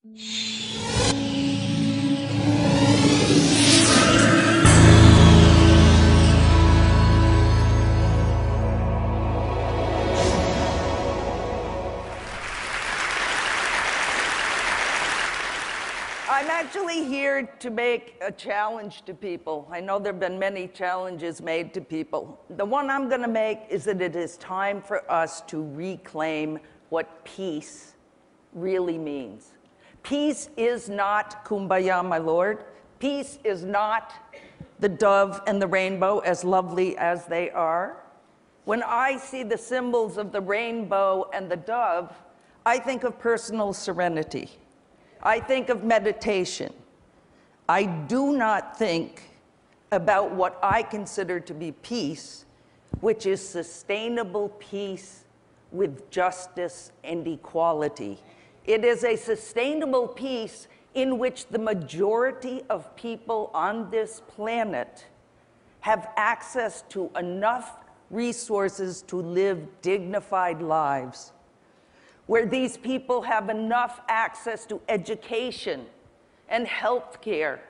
I'm actually here to make a challenge to people. I know there have been many challenges made to people. The one I'm going to make is that it is time for us to reclaim what peace really means. Peace is not kumbaya, my Lord. Peace is not the dove and the rainbow, as lovely as they are. When I see the symbols of the rainbow and the dove, I think of personal serenity. I think of meditation. I do not think about what I consider to be peace, which is sustainable peace with justice and equality. It is a sustainable peace in which the majority of people on this planet have access to enough resources to live dignified lives, where these people have enough access to education and health care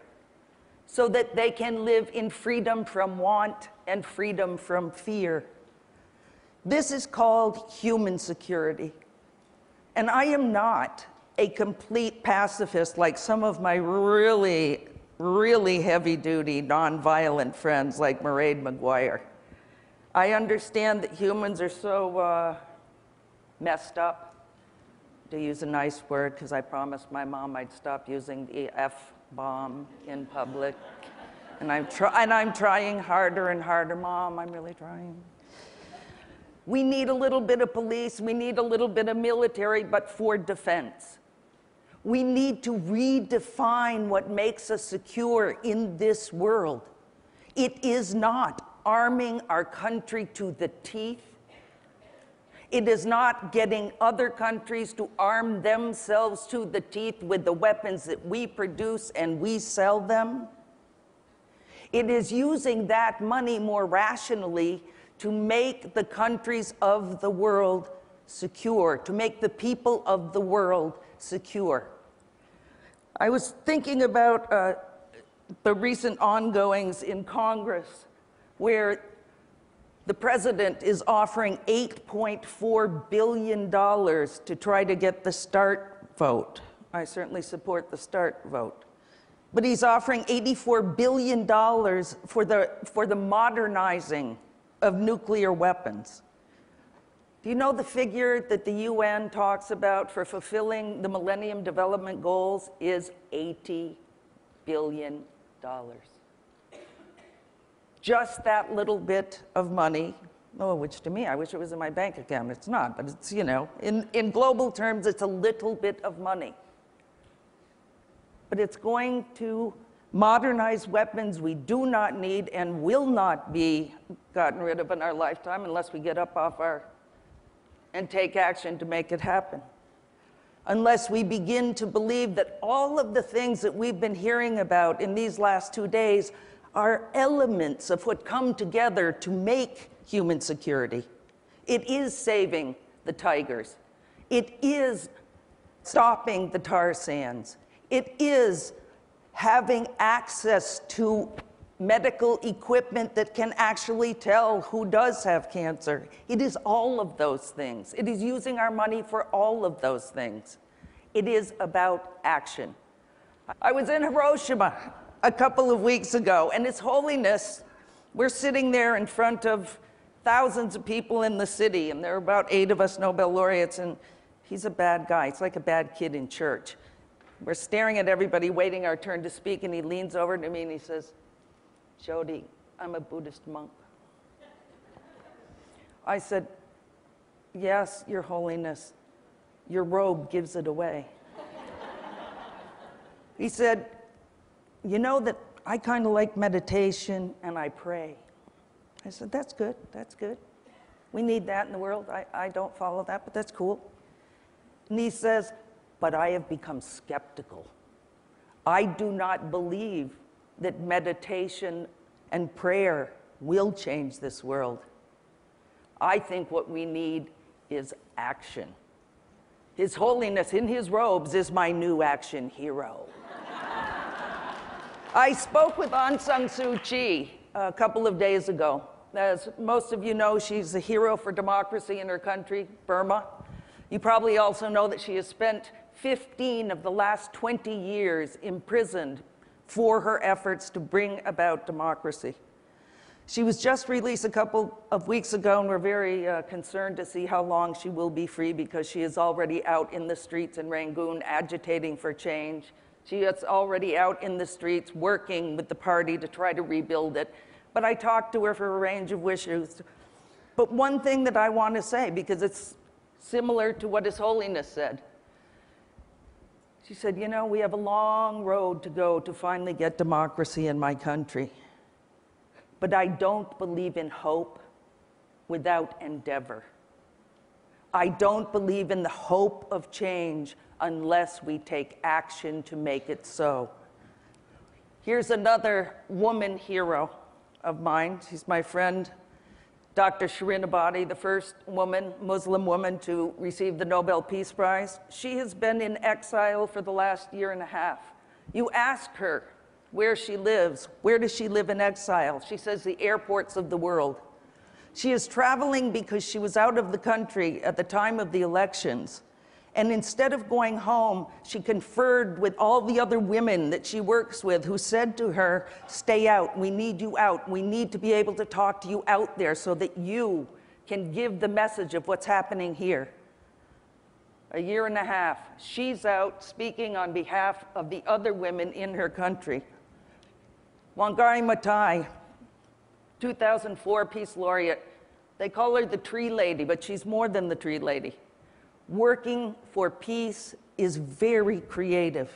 so that they can live in freedom from want and freedom from fear. This is called human security. And I am not a complete pacifist like some of my really, really heavy-duty, nonviolent friends like Mairead Maguire. I understand that humans are so messed up, to use a nice word, because I promised my mom I'd stop using the F-bomb in public. And I'm trying harder and harder. Mom, I'm really trying. We need a little bit of police, we need a little bit of military, but for defense. We need to redefine what makes us secure in this world. It is not arming our country to the teeth. It is not getting other countries to arm themselves to the teeth with the weapons that we produce and we sell them. It is using that money more rationally to make the countries of the world secure, to make the people of the world secure. I was thinking about the recent ongoings in Congress, where the president is offering $8.4 billion to try to get the START vote. I certainly support the START vote. But he's offering $84 billion for the modernizing of nuclear weapons. Do you know the figure that the UN talks about for fulfilling the Millennium Development Goals is $80 billion? Just that little bit of money, which to me, I wish it was in my bank account. It's not, but it's, you know, in global terms, it's a little bit of money. But it's going to modernize weapons we do not need and will not be gotten rid of in our lifetime unless we get up off and take action to make it happen. Unless we begin to believe that all of the things that we've been hearing about in these last 2 days are elements of what come together to make human security. It is saving the tigers. It is stopping the tar sands. It is having access to medical equipment that can actually tell who does have cancer. It is all of those things. It is using our money for all of those things. It is about action. I was in Hiroshima a couple of weeks ago, and His Holiness, we're sitting there in front of thousands of people in the city, and there are about 8 of us Nobel laureates, and he's a bad guy. It's like a bad kid in church. We're staring at everybody, waiting our turn to speak, and he leans over to me and he says, "Jody, I'm a Buddhist monk." I said, "Yes, Your Holiness, your robe gives it away." He said, "You know that I kind of like meditation and I pray." I said, "That's good, that's good. We need that in the world. I don't follow that, but that's cool." And he says, "But I have become skeptical. I do not believe that meditation and prayer will change this world. I think what we need is action." His Holiness in his robes is my new action hero. I spoke with Aung San Suu Kyi a couple of days ago. As most of you know, she's a hero for democracy in her country, Burma. You probably also know that she has spent 15 of the last 20 years imprisoned for her efforts to bring about democracy. She was just released a couple of weeks ago, and we're very concerned to see how long she will be free, because she is already out in the streets in Rangoon agitating for change. She is already out in the streets working with the party to try to rebuild it. But I talked to her for a range of issues. But one thing that I want to say, because it's similar to what His Holiness said, she said, you know, we have a long road to go to finally get democracy in my country. But I don't believe in hope without endeavor. I don't believe in the hope of change unless we take action to make it so. Here's another woman hero of mine. She's my friend, Dr. Shirin Ebadi, the first woman, Muslim woman, to receive the Nobel Peace Prize. She has been in exile for the last year and a half. You ask her where she lives. Where does she live in exile? She says the airports of the world. She is traveling because she was out of the country at the time of the elections. And instead of going home, she conferred with all the other women that she works with, who said to her, stay out, we need you out. We need to be able to talk to you out there so that you can give the message of what's happening here. A year and a half, she's out speaking on behalf of the other women in her country. Wangari Maathai, 2004 Peace Laureate. They call her the Tree Lady, but she's more than the Tree Lady. Working for peace is very creative.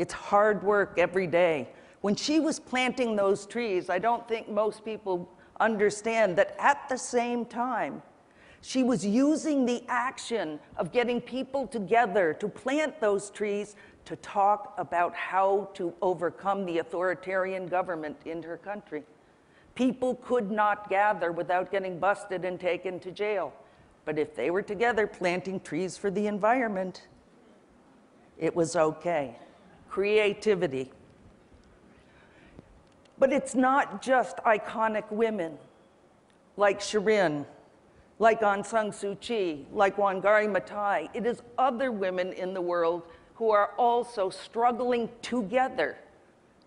It's hard work every day. When she was planting those trees, I don't think most people understand that at the same time, she was using the action of getting people together to plant those trees to talk about how to overcome the authoritarian government in her country. People could not gather without getting busted and taken to jail. But if they were together planting trees for the environment, it was okay. Creativity. But it's not just iconic women like Shirin, like Aung San Suu Kyi, like Wangari Maathai. It is other women in the world who are also struggling together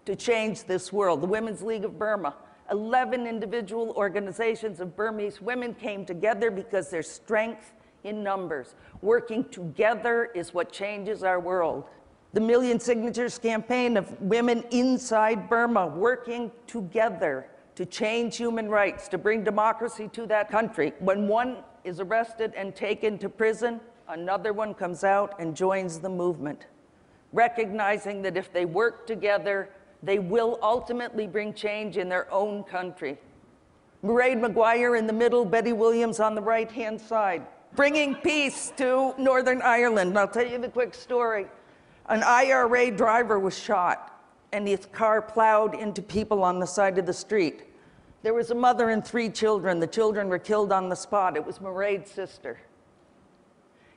to change this world. The Women's League of Burma, 11 individual organizations of Burmese women came together because there's strength in numbers. Working together is what changes our world. The Million Signatures campaign of women inside Burma working together to change human rights, to bring democracy to that country. When one is arrested and taken to prison, another one comes out and joins the movement, recognizing that if they work together, they will ultimately bring change in their own country. Mairead Maguire in the middle, Betty Williams on the right-hand side, bringing peace to Northern Ireland. And I'll tell you the quick story. An IRA driver was shot, and his car plowed into people on the side of the street. There was a mother and 3 children. The children were killed on the spot. It was Mairead's sister.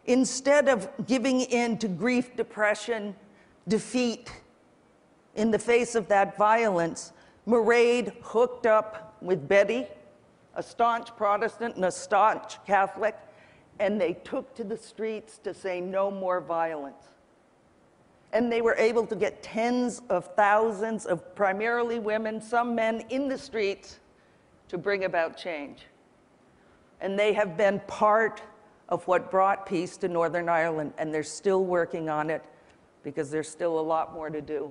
Instead of giving in to grief, depression, defeat in the face of that violence, Mairead hooked up with Betty, a staunch Protestant and a staunch Catholic, and they took to the streets to say no more violence. And they were able to get tens of thousands of primarily women, some men, in the streets to bring about change. And they have been part of what brought peace to Northern Ireland, and they're still working on it because there's still a lot more to do.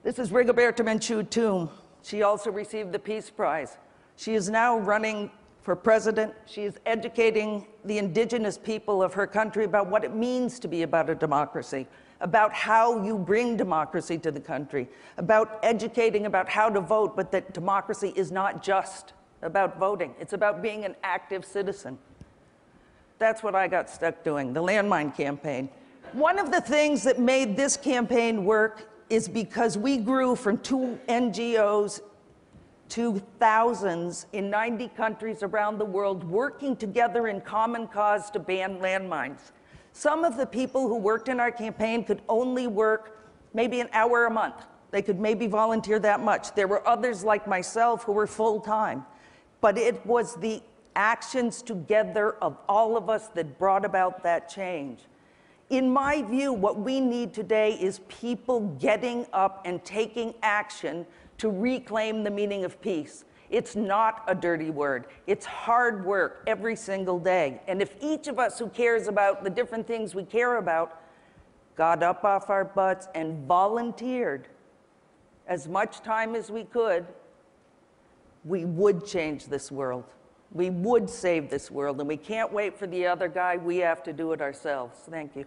This is Rigoberta Menchú. She also received the Peace Prize. She is now running for president. She is educating the indigenous people of her country about what it means to be about a democracy, about how you bring democracy to the country, about educating about how to vote, but that democracy is not just about voting. It's about being an active citizen. That's what I got stuck doing, the landmine campaign. One of the things that made this campaign work is because we grew from 2 NGOs to thousands in 90 countries around the world working together in common cause to ban landmines. Some of the people who worked in our campaign could only work maybe an hour a month. They could maybe volunteer that much. There were others like myself who were full-time. But it was the actions together of all of us that brought about that change. In my view, what we need today is people getting up and taking action to reclaim the meaning of peace. It's not a dirty word. It's hard work every single day. And if each of us who cares about the different things we care about got up off our butts and volunteered as much time as we could, we would change this world. We would save this world. And we can't wait for the other guy. We have to do it ourselves. Thank you.